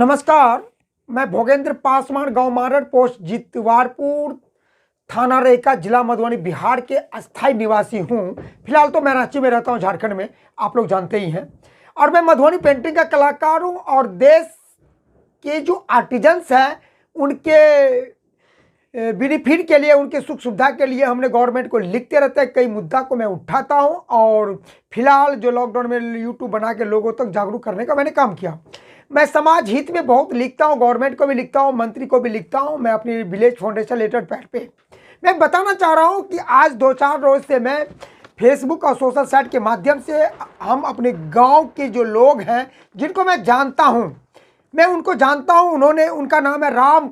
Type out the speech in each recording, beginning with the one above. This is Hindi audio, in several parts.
नमस्कार। मैं भोगेंद्र पासवान, गांव मारड़, पोस्ट जितवारपुर, थाना रेका, जिला मधुबनी, बिहार के अस्थायी निवासी हूं। फिलहाल तो मैं रांची में रहता हूं, झारखंड में, आप लोग जानते ही हैं। और मैं मधुबनी पेंटिंग का कलाकार हूं। और देश के जो आर्टिजन्स हैं उनके बेनिफिट के लिए, उनके सुख सुविधा के लिए हमने गवर्नमेंट को लिखते रहते हैं। कई मुद्दा को मैं उठाता हूं। और फिलहाल जो लॉकडाउन में यूट्यूब बना के लोगों तक जागरूक करने का मैंने काम किया। मैं समाज हित में बहुत लिखता हूं, गवर्नमेंट को भी लिखता हूं, मंत्री को भी लिखता हूं। मैं अपनी विलेज फाउंडेशन लेटर पैड पे मैं बताना चाह रहा हूं कि आज 2-4 रोज से मैं फेसबुक और सोशल साइट के माध्यम से हम अपने गांव के जो लोग हैं जिनको मैं जानता हूं, मैं उनको जानता हूं। उनका नाम है राम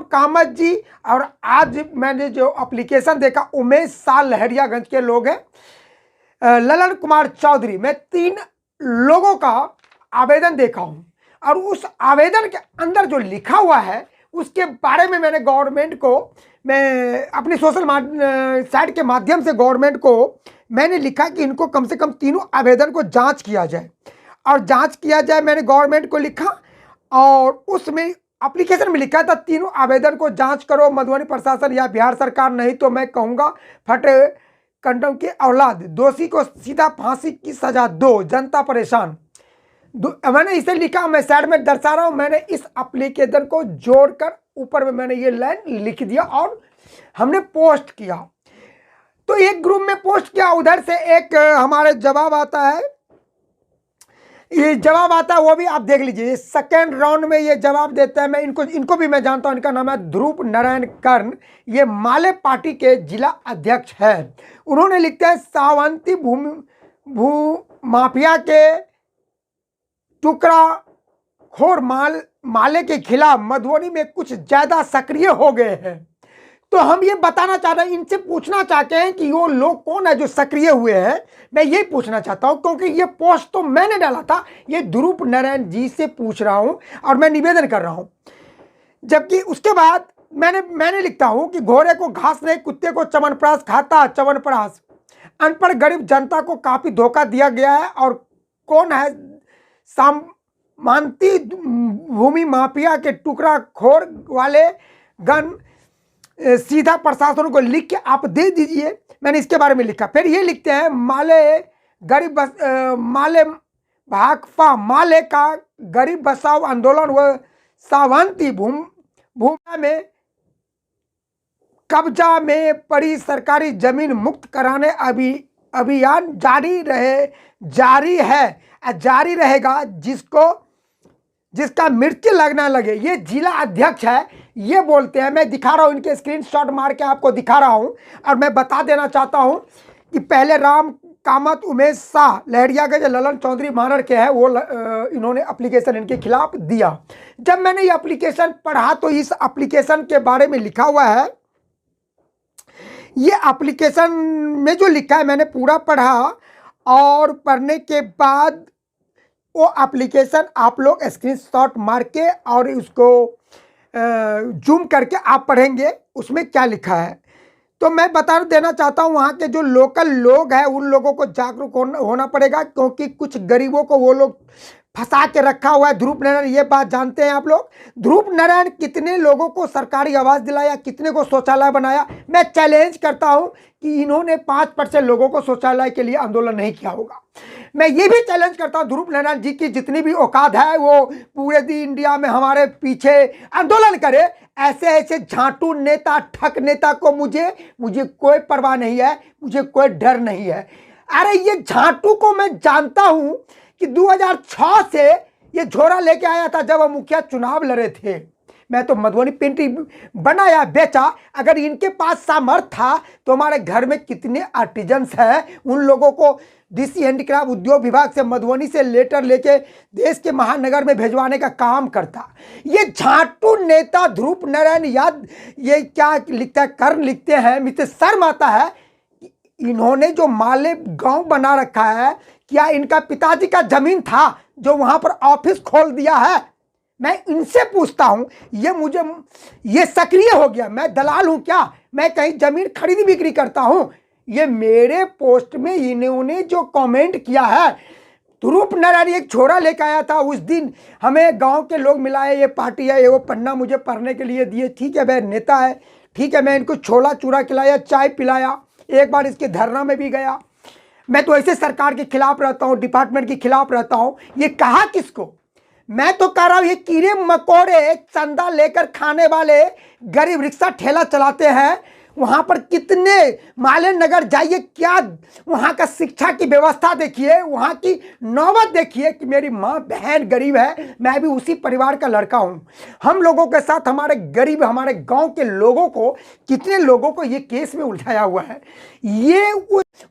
कामत जी। और आज मैंने जो एप्लीकेशन देखा, उमेश शाह लहरियागंज के लोग हैं, ललन कुमार चौधरी। मैं 3 लोगों का आवेदन देखा हूं। और उस आवेदन के अंदर जो लिखा हुआ है उसके बारे में मैंने गवर्नमेंट को, मैं अपनी सोशल साइट के माध्यम से गवर्नमेंट को मैंने लिखा कि इनको कम से कम तीनों आवेदन को जांच किया जाए। और जांच किया जाए मैंने गवर्नमेंट को लिखा। और उसमें एप्लीकेशन में लिखा था, तीनों आवेदन को जांच करो, मधुबनी प्रशासन या बिहार सरकार, नहीं तो मैं कहूँगा फटे कंडम की औलाद, दोषी को सीधा फांसी की सजा दो, जनता परेशान। मैंने इसे लिखा, मैं साइड में दर्शा रहा हूं। मैंने इस एप्लीकेशन को जोड़कर ऊपर में मैंने ये लाइन लिख दिया और हमने पोस्ट किया। तो एक ग्रुप में पोस्ट किया, उधर से एक हमारे जवाब आता है। ये जवाब आता है, वो भी आप देख लीजिए। सेकेंड राउंड में ये जवाब देता है। मैं इनको भी मैं जानता हूं। इनका नाम है ध्रुव नारायण कर्ण। ये माले पार्टी के जिला अध्यक्ष है। उन्होंने लिखते हैं, सावंती भू माफिया के टुकड़ा खोर माले के खिलाफ मधुबनी में कुछ ज्यादा सक्रिय हो गए हैं। तो हम ये बताना चाह रहे हैं, इनसे पूछना चाहते हैं कि वो लोग कौन है जो सक्रिय हुए हैं। मैं ये पूछना चाहता हूं, क्योंकि ये पोस्ट तो मैंने डाला था। ये ध्रुव नारायण जी से पूछ रहा हूं और मैं निवेदन कर रहा हूं। जबकि उसके बाद मैंने लिखता हूं कि घोड़े को घास नहीं, कुत्ते को चवनप्राश खाता चवनप्राश। अनपढ़ गरीब जनता को काफी धोखा दिया गया है। और कौन है सामंती भूमि माफिया के टुकड़ा खोर वाले गन, सीधा प्रशासन को लिख के आप दे दीजिए। मैंने इसके बारे में लिखा। फिर ये लिखते हैं, माले भाकपा माले का गरीब बचाओ आंदोलन व सावंती भूमि में कब्जा में पड़ी सरकारी जमीन मुक्त कराने अभियान जारी रहेगा, जिसका मृत्यु लगना लगे। ये जिला अध्यक्ष है, ये बोलते हैं। मैं दिखा रहा हूं, इनके स्क्रीनशॉट मार के आपको दिखा रहा हूं। और मैं बता देना चाहता हूं कि पहले राम कामत, उमेश शाह लहरियागंज, ललन चौधरी मारड़ के हैं, वो इन्होंने एप्लीकेशन इनके खिलाफ दिया। जब मैंने ये एप्लीकेशन पढ़ा तो इस एप्लीकेशन के बारे में लिखा हुआ है। ये एप्लीकेशन में जो लिखा है मैंने पूरा पढ़ा। और पढ़ने के बाद वो एप्लीकेशन आप लोग स्क्रीनशॉट मार के और उसको जूम करके आप पढ़ेंगे उसमें क्या लिखा है। तो मैं बता देना चाहता हूँ, वहाँ के जो लोकल लोग हैं उन लोगों को जागरूक होना पड़ेगा, क्योंकि कुछ गरीबों को वो लोग फंसा के रखा हुआ है। ध्रुव नारायण, ये बात जानते हैं आप लोग? ध्रुव नारायण कितने लोगों को सरकारी आवास दिलाया, कितने को शौचालय बनाया? मैं चैलेंज करता हूं कि इन्होंने 5% लोगों को शौचालय के लिए आंदोलन नहीं किया होगा। मैं ये भी चैलेंज करता हूं, ध्रुव नारायण जी की जितनी भी औकात है वो पूरे दी इंडिया में हमारे पीछे आंदोलन करे। ऐसे झांटू नेता, ठग नेता को मुझे कोई परवाह नहीं है, मुझे कोई डर नहीं है। अरे ये झांटू को मैं जानता हूं कि 2006 से ये झोरा लेके आया था जब वो मुखिया चुनाव लड़े थे। मैं तो मधुबनी पेंटिंग बनाया, बेचा। अगर इनके पास सामर्थ था तो हमारे घर में कितने आर्टिजन्स हैं, उन लोगों को डीसी हैंडीक्राफ्ट उद्योग विभाग से मधुबनी से लेटर लेके देश के महानगर में भेजवाने का काम करता। ये झांटू नेता ध्रुव नारायण ये क्या लिखता है, कर्ण लिखते हैं। मुझे शर्म आता है। इन्होंने जो माले गांव बना रखा है, क्या इनका पिताजी का जमीन था जो वहां पर ऑफिस खोल दिया है? मैं इनसे पूछता हूं। ये सक्रिय हो गया। मैं दलाल हूं क्या? मैं कहीं जमीन खरीदी बिक्री करता हूं? ये मेरे पोस्ट में इन्होंने जो कमेंट किया है, ध्रुव नारायण एक छोरा लेकर आया था। उस दिन हमें गांव के लोग मिलाए, ये पार्टी है, ये वो पन्ना मुझे पढ़ने के लिए दिए। ठीक है, वह नेता है, ठीक है, मैं इनको छोला चूरा खिलाया, चाय पिलाया, एक बार इसके धरना में भी गया। मैं तो ऐसे सरकार के खिलाफ रहता हूँ, डिपार्टमेंट के खिलाफ रहता हूँ। ये कहा किसको? मैं तो कह रहा हूँ ये कीड़े मकोड़े चंदा लेकर खाने वाले गरीब रिक्शा ठेला चलाते हैं, वहां पर कितने माले नगर जाइए, क्या वहां का शिक्षा की व्यवस्था देखिए, वहां की नौबत देखिए कि मेरी माँ बहन गरीब है, मैं भी उसी परिवार का लड़का हूं। हम लोगों के साथ हमारे गरीब, हमारे गांव के लोगों को, कितने लोगों को ये केस में उलझाया हुआ है। ये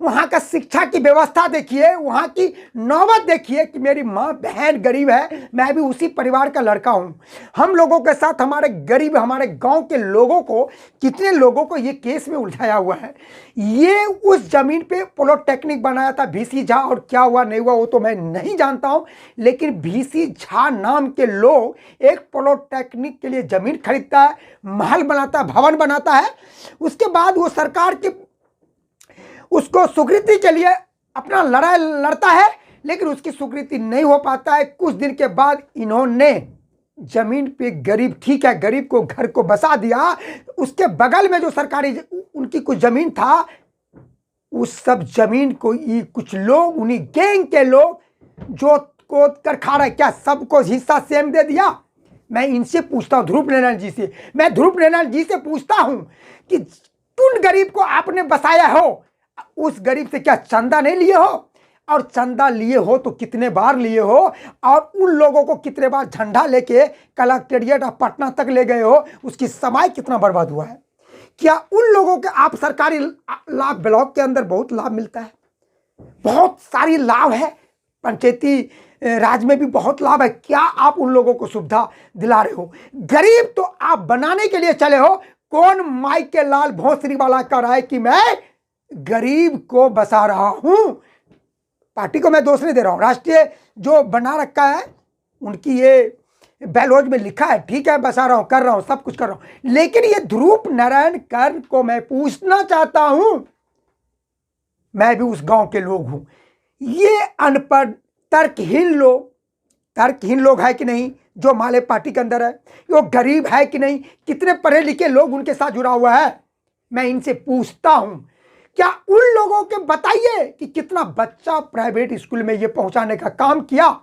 वहां का शिक्षा की व्यवस्था देखिए, वहां की नौबत देखिए कि मेरी माँ बहन गरीब है, मैं भी उसी परिवार का लड़का हूं। हम लोगों के साथ हमारे गरीब, हमारे गांव के लोगों को, कितने लोगों को ये केस में उलझाया हुआ है। ये उस जमीन पे पॉलिटेक्निक बनाया था VC झा, और क्या हुआ नहीं हुआ वो तो मैं नहीं जानता हूं, लेकिन VC झा नाम के लोग एक पॉलिटेक्निक के लिए जमीन खरीदता है, महल बनाता है, भवन बनाता है, उसके बाद वो सरकार के उसको स्वीकृति के लिए अपना लड़ाई लड़ता है, लेकिन उसकी स्वीकृति नहीं हो पाता है। कुछ दिन के बाद इन्होंने जमीन पे गरीब, ठीक है, गरीब को घर को बसा दिया, उसके बगल में जो सरकारी उनकी कुछ जमीन था, उस सब जमीन को कुछ लोग, उन्हीं गैंग के लोग जोत कोत कर खा रहे। क्या सबको हिस्सा सेम दे दिया? मैं इनसे पूछता हूं, ध्रुव नारायण जी से, मैं ध्रुव नारायण जी से पूछता हूं कि उन गरीब को आपने बसाया हो, उस गरीब से क्या चंदा नहीं लिए हो? और चंदा लिए हो तो कितने बार लिए हो? और उन लोगों को कितने बार झंडा लेके कलेक्टेरिएट और पटना तक ले गए हो? उसकी समय कितना बर्बाद हुआ है? क्या उन लोगों के आप सरकारी लाभ, ब्लॉक के अंदर बहुत लाभ मिलता है, बहुत सारी लाभ है, पंचायती राज में भी बहुत लाभ है, क्या आप उन लोगों को सुविधा दिला रहे हो? गरीब तो आप बनाने के लिए चले हो। कौन माई के लाल भोसरी वाला कह रहा है कि मैं गरीब को बसा रहा हूं? पार्टी को मैं दोष नहीं दे रहा हूं, राष्ट्रीय जो बना रखा है उनकी ये बैलोज में लिखा है, ठीक है, बसा रहा हूं, कर रहा हूं, सब कुछ कर रहा हूं, लेकिन ये ध्रुव नारायण कर्ण को मैं पूछना चाहता हूं, मैं भी उस गांव के लोग हूं, ये अनपढ़ तर्कहीन लोग है कि नहीं जो माले पार्टी के अंदर है? वो गरीब है कि नहीं? कितने पढ़े लिखे लोग उनके साथ जुड़ा हुआ है? मैं इनसे पूछता हूं, क्या उन लोगों के बताइए कि कितना बच्चा प्राइवेट स्कूल में ये पहुंचाने का काम किया।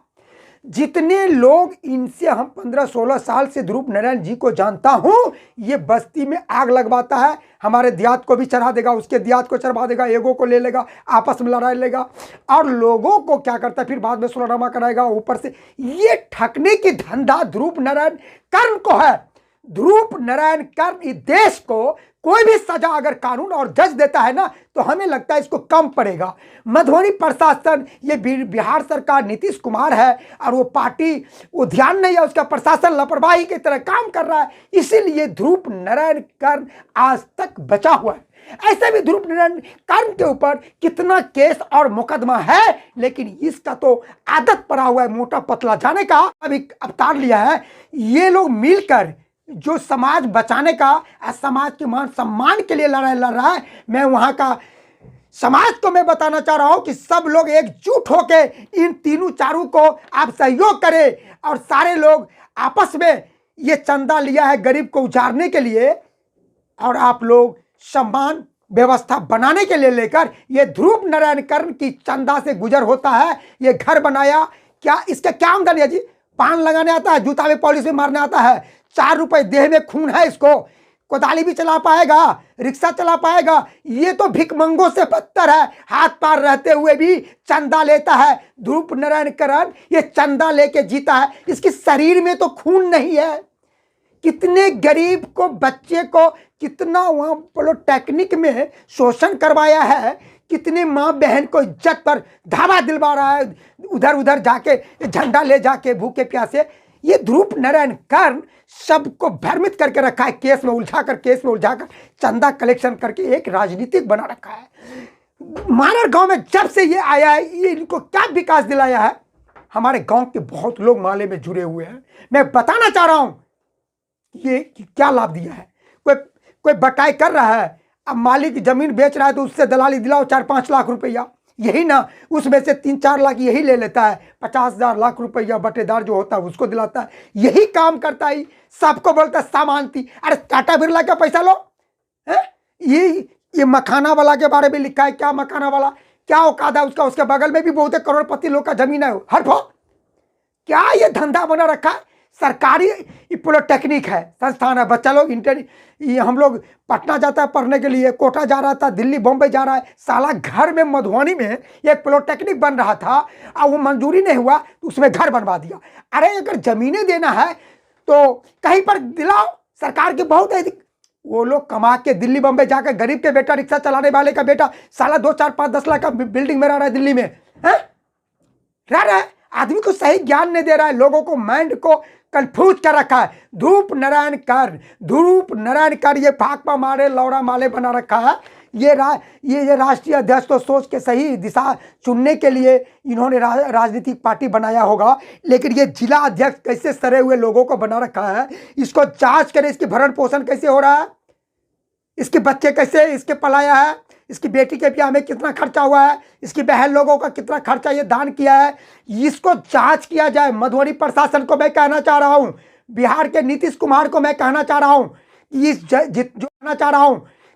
जितने लोग इनसे, हम 15-16 साल से ध्रुव नारायण जी को जानता हूं, ये बस्ती में आग लगवाता है, हमारे देहात को भी चढ़ा देगा, उसके देहात को चढ़ा देगा, एगो को ले लेगा, आपस में लड़ाई लेगा, और लोगों को क्या करता है फिर बाद में सुलहरामा कराएगा। ऊपर से ये ठगने की धंधा ध्रुव नारायण कर्ण को है। ध्रुव नारायण कर्ण इस देश को कोई भी सजा अगर कानून और जज देता है ना, तो हमें लगता है इसको कम पड़ेगा। मधुबनी प्रशासन, ये बिहार सरकार, नीतीश कुमार है, और वो पार्टी, वो ध्यान नहीं है, उसका प्रशासन लापरवाही की तरह काम कर रहा है, इसीलिए ध्रुव नारायण कर्ण आज तक बचा हुआ है। ऐसे भी ध्रुव नारायण कर्ण के ऊपर कितना केस और मुकदमा है, लेकिन इसका तो आदत पड़ा हुआ है मोटा पतला जाने का, अभी अवतार लिया है। ये लोग मिलकर जो समाज बचाने का, समाज के मान सम्मान के लिए लड़ाई लड़ रहा है, मैं वहां का समाज को मैं बताना चाह रहा हूं कि सब लोग एकजुट होके इन तीनों चारों को आप सहयोग करें, और सारे लोग आपस में ये चंदा लिया है गरीब को उजाड़ने के लिए, और आप लोग सम्मान व्यवस्था बनाने के लिए लेकर, ये ध्रुव नारायण कर्ण की चंदा से गुजर होता है। ये घर बनाया, क्या इसका क्या आमदनी है जी? पान लगाने आता है, जूता में पॉलिश में मारने आता है, 4 रुपए देह में खून है, इसको कोदाली भी चला पाएगा, रिक्शा चला पाएगा। ये तो भिखमंगों से बदतर है, हाथ पार रहते हुए भी चंदा लेता है। ध्रुव नारायण कर्ण ये चंदा लेके जीता है, इसके शरीर में तो खून नहीं है। कितने गरीब को, बच्चे को कितना वहां पॉलिटेक्निक में शोषण करवाया है, कितने माँ बहन को इज्जत पर धावा दिलवा रहा है, उधर उधर जाके झंडा ले जाके भूखे प्यासे। ये ध्रुव नारायण कर्ण सबको भ्रमित करके रखा है, केस में उलझाकर चंदा कलेक्शन करके एक राजनीतिक बना रखा है। मानर गांव में जब से ये आया है, ये इनको क्या विकास दिलाया है? हमारे गांव के बहुत लोग माले में जुड़े हुए हैं। मैं बताना चाह रहा हूं ये क्या लाभ दिया है। कोई बटाई कर रहा है, अब मालिक जमीन बेच रहा है तो उससे दलाली दिलाओ 4-5 लाख रुपया, यही ना, उसमें से 3-4 लाख यही ले लेता है, 50,000 लाख रुपया बटेदार जो होता है उसको दिलाता है, यही काम करता है, सबको बोलता है सामानती। अरे टाटा बिरला का पैसा लो है। ये मखाना वाला के बारे में लिखा है, क्या मखाना वाला, क्या औकात है उसका, उसके बगल में भी बहुत करोड़पति लोग का जमीन है, हर क्या ये धंधा बना रखा है। सरकारी पॉलिटेक्निक है, संस्थान है, बच्चा लोग ये हम लोग पटना जाता है पढ़ने के लिए, कोटा जा रहा था, दिल्ली बॉम्बे जा रहा है, साला घर में मधुबनी में एक पॉलिटेक्निक बन रहा था और वो मंजूरी नहीं हुआ तो उसमें घर बनवा दिया। अरे अगर जमीनें देना है तो कहीं पर दिलाओ, सरकार की बहुत है। वो लोग कमा के दिल्ली बॉम्बे जाकर, गरीब के बेटा, रिक्शा चलाने वाले का बेटा साला 2, 4, 5, 10 लाख का बिल्डिंग में रह रहा है दिल्ली में, है रह रहा है। आदमी को सही ज्ञान नहीं दे रहा है, लोगों को माइंड को कंफ्यूज कर रखा है। धूप नारायण कर ये भाकपा मारे लौड़ा माले बना रखा है। ये राष्ट्रीय अध्यक्ष तो सोच के सही दिशा चुनने के लिए इन्होंने राजनीतिक पार्टी बनाया होगा, लेकिन ये जिला अध्यक्ष कैसे सरे हुए लोगों को बना रखा है, इसको जांच करें, इसकी भरण पोषण कैसे हो रहा है, इसके बच्चे कैसे इसके पलाया है, इसकी बेटी के ब्याह में कितना खर्चा हुआ है, इसकी बहन लोगों का कितना खर्चा ये दान किया है, इसको जांच किया जाए। मधुबनी प्रशासन को मैं कहना चाह रहा हूं, बिहार के नीतीश कुमार को मैं कहना चाह रहा हूं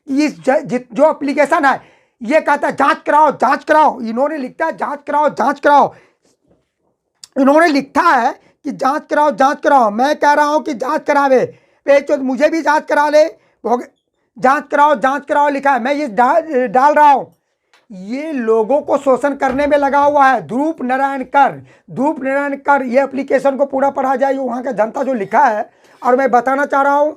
कि जो एप्लीकेशन है ये कहता है जांच कराओ, इन्होंने लिखा है जांच कराओ, इन्होंने लिखा है कि जांच कराओ। मैं कह रहा हूं कि जांच करावे, तो मुझे भी जांच करा ले, जांच कराओ लिखा है, मैं ये डाल रहा हूं। ये लोगों को शोषण करने में लगा हुआ है। धूप नारायण कर ये एप्लीकेशन को पूरा पढ़ा जाए, वहाँ का जनता जो लिखा है। और मैं बताना चाह रहा हूँ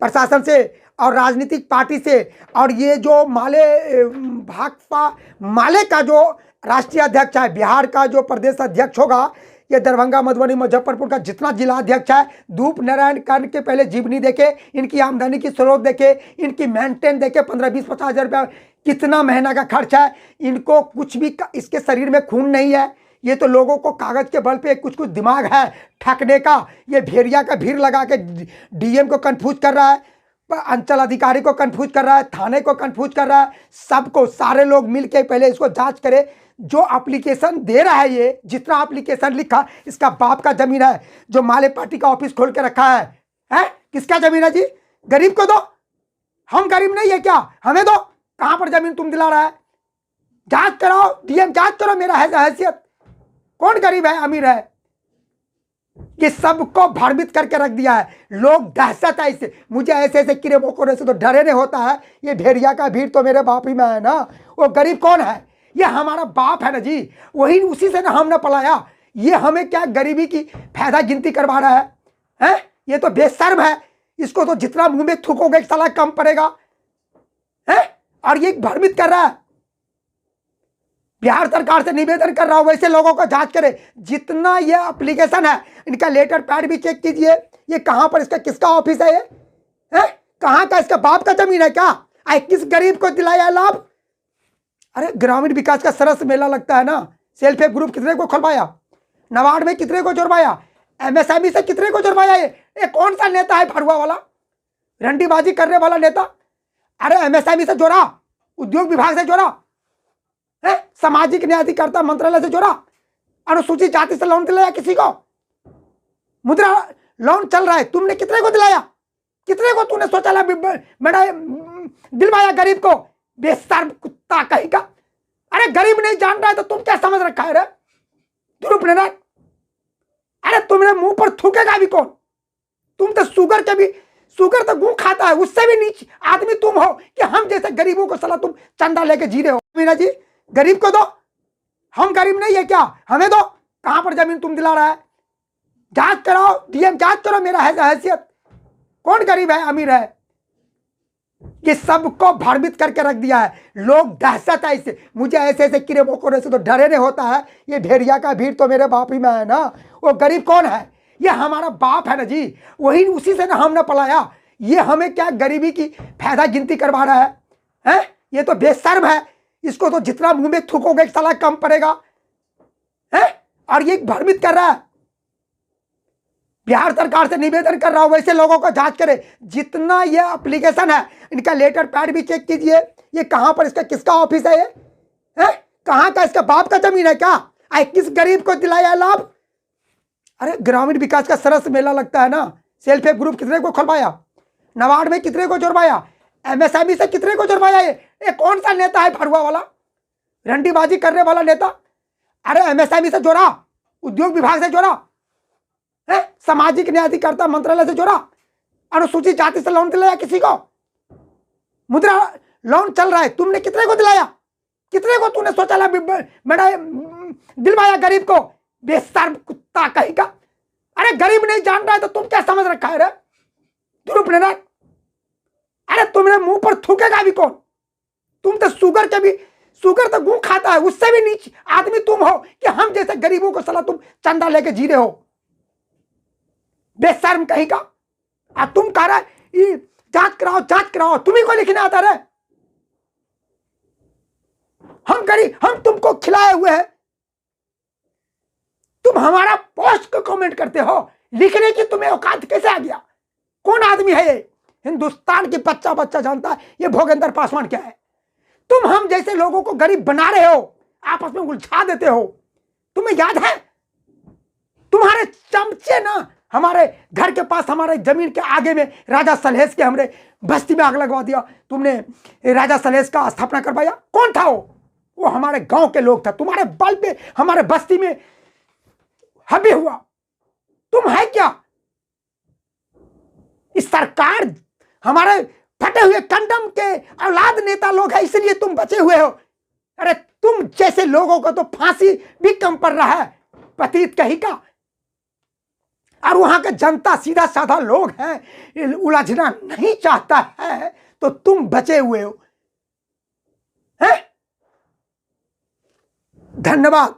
प्रशासन से और राजनीतिक पार्टी से, और ये जो भाकपा माले का जो राष्ट्रीय अध्यक्ष है, बिहार का जो प्रदेश अध्यक्ष होगा, ये दरभंगा, मधुबनी, मुजफ्फरपुर का जितना जिला अध्यक्ष है, धूप नारायण कर के पहले जीवनी देखे, इनकी आमदनी की स्रोत देखे, इनकी मेंटेन देखे, 15, 20, 50 हज़ार रुपया कितना महीना का खर्च है। इनको कुछ भी, इसके शरीर में खून नहीं है, ये तो लोगों को कागज के बल पे कुछ दिमाग है ठगने का। ये भेड़िया का भीड़ लगा के डीएम को कंफ्यूज कर रहा है, अंचल अधिकारी को कंफ्यूज कर रहा है, थाने को कंफ्यूज कर रहा है, सबको, सारे लोग मिलके पहले इसको जांच करे। जो एप्लीकेशन दे रहा है, ये जितना एप्लीकेशन लिखा, इसका बाप का जमीन है, जो माले पार्टी का ऑफिस खोल के रखा है किसका जमीन है जी? गरीब को दो, हम गरीब नहीं है क्या, हमें दो। कहां पर जमीन तुम दिला रहा है? जांच कराओ, डीएम जांच करो, मेरा हैसियत, कौन गरीब है अमीर है? ये सबको भ्रमित करके रख दिया है। लोग दहशत है इससे, मुझे ऐसे कीड़े मकोड़े से तो डरे नहीं होता है। ये भेड़िया का भीड़ तो मेरे बाप ही में है ना। वो गरीब कौन है? ये हमारा बाप है ना जी, वही उसी से ना हमने पलाया। ये हमें क्या गरीबी की फायदा गिनती करवा रहा है? ये तो बेशर्म है, इसको तो जितना मुंह में थूकोगे साला कम पड़ेगा है। और ये भ्रमित कर रहा है। बिहार सरकार से निवेदन कर रहा हूं, वैसे लोगों को जांच करे। जितना ये एप्लीकेशन है, इनका लेटर पैड भी चेक कीजिए। ये कहां पर, इसका किसका ऑफिस है? ये कहां का, इसका बाप का जमीन है क्या? किस गरीब को दिलाया लाभ? अरे ग्रामीण विकास का सरस मेला लगता है ना, सेल्फ हेल्प ग्रुप कितने को खुलवाया, नबार्ड में कितने को जुर्माया, एमएसएमई से कितने को जुर्माया? ये कौन सा नेता है फरुआ वाला, रंडीबाजी करने वाला नेता? अरे एमएसएमई से जोड़ा, उद्योग विभाग से जोड़ा, सामाजिक न्याय अधिकारिता मंत्रालय से जोड़ा, अनुसूचित जाति से लोन दिलाया किसी को? मुद्रा लोन चल रहा है, तुमने कितने को दिलाया? कितने को तूने शौचालय दिलवाया गरीब को? बेशर्म कुत्ता कहीं का। अरे गरीब नहीं जान रहा है तो तुम क्या समझ रखा है रे ध्रुव नारायण? अरे तुमने मुंह पर थूकेगा भी कौन? तुम तो शुगर तो गू खाता है, उससे भी नीच आदमी तुम हो कि हम जैसे गरीबों को सलाह तुम चंदा लेके जी रहे हो। मीना जी, गरीब को दो, हम गरीब नहीं है क्या, हमें दो। कहां पर जमीन तुम दिला रहा है? जांच कराओ, डीएम जांच करो, मेरा हैसियत, कौन गरीब है अमीर है? ये सबको भ्रमित करके रख दिया है। लोग दहशत है इससे, मुझे ऐसे कीड़े मकोड़े से तो डरे नहीं होता है। ये भेड़िया का भीड़ तो मेरे बाप ही में है ना। वो गरीब कौन है? ये हमारा बाप है ना जी, वही उसी से ना हमने पलाया। ये हमें क्या गरीबी की फायदा गिनती करवा रहा है? ये तो बेशर्म है, इसको तो जितना मुंह में थूकोगे साला कम पड़ेगा है। और ये भ्रमित कर रहा है। बिहार सरकार से निवेदन कर रहा हूं, वैसे लोगों को जांच करे। जितना ये एप्लीकेशन है, इनका लेटर पैड भी चेक कीजिए। ये कहां पर, इसका किसका ऑफिस है? ये कहाँ का, इसका बाप का जमीन है क्या? आए किस गरीब को दिलाया लाभ? अरे ग्रामीण विकास का सरस मेला लगता है ना, सेल्फ हेल्प ग्रुप कितने को खुलवाया, नबार्ड में कितने को जुड़वाया, एमएसएमई से कितने को जुड़वाया? ये कौन सा नेता है भड़ुआ वाला, रंडीबाजी करने वाला नेता? अरे एमएसएमई से जोड़ा, उद्योग विभाग से जोड़ा है, सामाजिक न्याय अधिकारिता मंत्रालय से जोड़ा, अनुसूचित जाति से लोन दिलाया किसी को? मुद्रा लोन चल रहा है, तुमने कितने को दिलाया? कितने को तूने सोचा मेरा दिलवाया गरीब को? बेशर्म कुत्ता कहीं का। अरे गरीब नहीं जान रहा है तो तुम क्या समझ रखा है रे दुरुपनेना? अरे तुमने मुंह पर थूकेगा भी कौन? तुम तो शुगर तो गू खाता है, उससे भी नीचे आदमी तुम हो कि हम जैसे गरीबों को सलाह तुम चंदा लेके जी रहे हो? बेशर्म कहीं का। अब तुम कह रहे जांच कराओ, तुम्ही को लिखने आता रहे? हम तुमको खिलाए हुए हैं, तुम हमारा पोस्ट को कमेंट करते हो, लिखने की तुम्हें औकात कैसे आ गया? कौन आदमी है ये? हिंदुस्तान की बच्चा जानता है ये भोगेंद्र पासवान क्या है। तुम हम जैसे लोगों को गरीब बना रहे हो, आपस में उलझा देते हो। तुम्हें याद है तुम्हारे चमचे ना हमारे घर के पास, हमारे जमीन के आगे में राजा सलहेश के हमरे बस्ती में आग लगवा दिया, तुमने राजा सलहेश का स्थापना करवाया। कौन था वो हमारे गांव के लोग था, तुम्हारे बल पे हमारे बस्ती में हबे हुआ। तुम है क्या? इस सरकार हमारे फटे हुए कंडम के औलाद नेता लोग है, इसलिए तुम बचे हुए हो। अरे तुम जैसे लोगों को तो फांसी भी कम पड़ रहा है, पतित कहीं का। और वहां का जनता सीधा साधा लोग हैं, उलझना नहीं चाहता है, तो तुम बचे हुए हो। हैं? धन्यवाद।